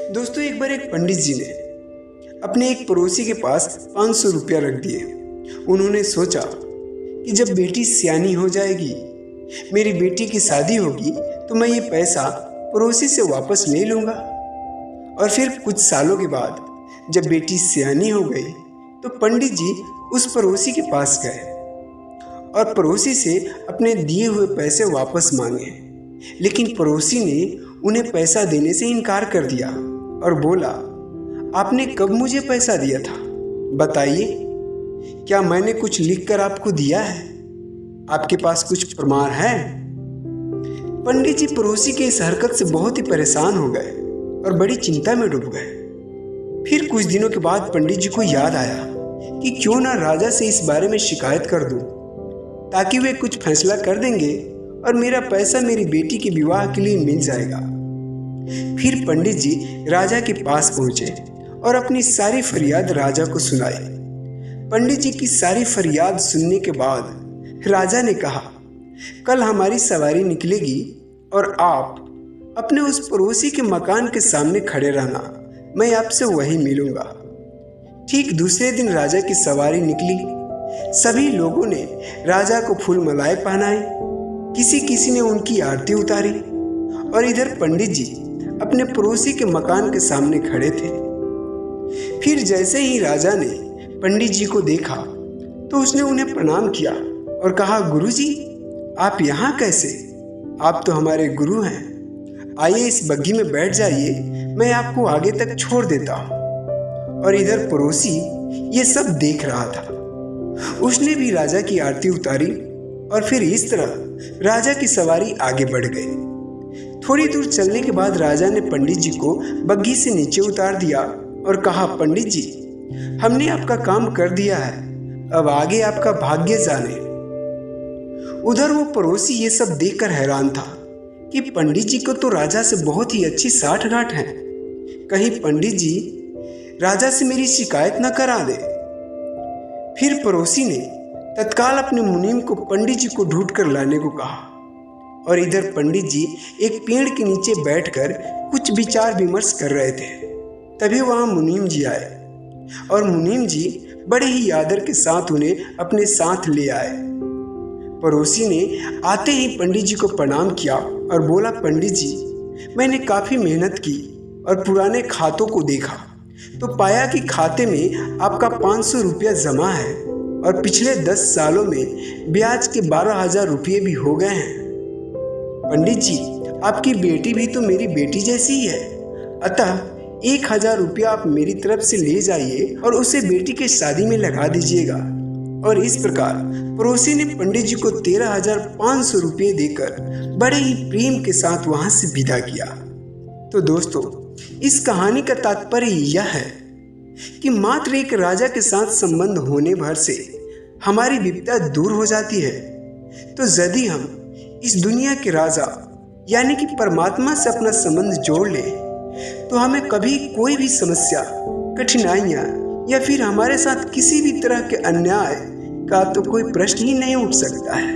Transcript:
दोस्तों, एक बार एक पंडित जी ने अपने एक पड़ोसी के पास 500 रुपया रख दिए। उन्होंने सोचा कि जब बेटी सियानी हो जाएगी, मेरी बेटी की शादी होगी, तो मैं ये पैसा पड़ोसी से वापस ले लूँगा। और फिर कुछ सालों के बाद जब बेटी सियानी हो गई तो पंडित जी उस पड़ोसी के पास गए और पड़ोसी से अपने दिए हुए पैसे वापस मांगे। लेकिन पड़ोसी ने उन्हें पैसा देने से इनकार कर दिया और बोला, आपने कब मुझे पैसा दिया था? बताइए, क्या मैंने कुछ लिखकर आपको दिया है? आपके पास कुछ प्रमाण है? पंडित जी पड़ोसी के इस हरकत से बहुत ही परेशान हो गए और बड़ी चिंता में डूब गए। फिर कुछ दिनों के बाद पंडित जी को याद आया कि क्यों ना राजा से इस बारे में शिकायत कर दूं, ताकि वे कुछ फैसला कर देंगे और मेरा पैसा मेरी बेटी के विवाह के लिए मिल जाएगा। फिर पंडित जी राजा के पास पहुंचे और अपनी सारी फरियाद राजा को सुनाई। पंडित जी की सारी फरियाद सुनने के बाद राजा ने कहा, कल हमारी सवारी निकलेगी और आप अपने उस पड़ोसी के मकान के सामने खड़े रहना, मैं आपसे वहीं मिलूंगा। ठीक दूसरे दिन राजा की सवारी निकली। सभी लोगों ने राजा को फूल मालाएं पहनाई, किसी किसी ने उनकी आरती उतारी और इधर पंडित जी अपने पड़ोसी के मकान के सामने खड़े थे। फिर जैसे ही राजा ने पंडित जी को देखा तो उसने उन्हें प्रणाम किया और कहा, गुरुजी, आप यहाँ कैसे? आप तो हमारे गुरु हैं। आइए इस बग्घी में बैठ जाइए, मैं आपको आगे तक छोड़ देता हूँ। और इधर पड़ोसी ये सब देख रहा था। उसने भी राजा की आरती उतारी और फिर इस तरह राजा की सवारी आगे बढ़ गई। थोड़ी दूर चलने के बाद राजा ने पंडित जी को बग्घी से नीचे उतार दिया और कहा, पंडित जी, हमने आपका काम कर दिया है, अब आगे आपका भाग्य जाने। उधर वो पड़ोसी ये सब देखकर हैरान था कि पंडित जी को तो राजा से बहुत ही अच्छी साठगांठ है, कहीं पंडित जी राजा से मेरी शिकायत न करा दे। फिर पड़ोसी ने तत्काल अपने मुनीम को पंडित जी को ढूंढ कर लाने को कहा और इधर पंडित जी एक पेड़ के नीचे बैठकर कुछ विचार विमर्श कर रहे थे। तभी वहां मुनीम जी आए और मुनीम जी बड़े ही आदर के साथ उन्हें अपने साथ ले आए। पड़ोसी ने आते ही पंडित जी को प्रणाम किया और बोला, पंडित जी, मैंने काफ़ी मेहनत की और पुराने खातों को देखा तो पाया कि खाते में आपका 500 रुपया जमा है और पिछले 10 सालों में ब्याज के 12,000 रुपये भी हो गए हैं। पंडित जी, आपकी बेटी भी तो मेरी बेटी जैसी ही है, अतः 1,000 रुपया आप मेरी तरफ से ले जाइए और उसे बेटी के शादी में लगा दीजिएगा। और इस प्रकार पड़ोसी ने पंडित जी को 13,500 रुपये देकर बड़े ही प्रेम के साथ वहां से विदा किया। तो दोस्तों, इस कहानी का तात्पर्य यह है कि मात्र एक राजा के साथ संबंध होने भर से हमारी विपदा दूर हो जाती है। तो यदि हम इस दुनिया के राजा यानी कि परमात्मा से अपना संबंध जोड़ ले तो हमें कभी कोई भी समस्या, कठिनाइयाँ या फिर हमारे साथ किसी भी तरह के अन्याय का तो कोई प्रश्न ही नहीं उठ सकता है।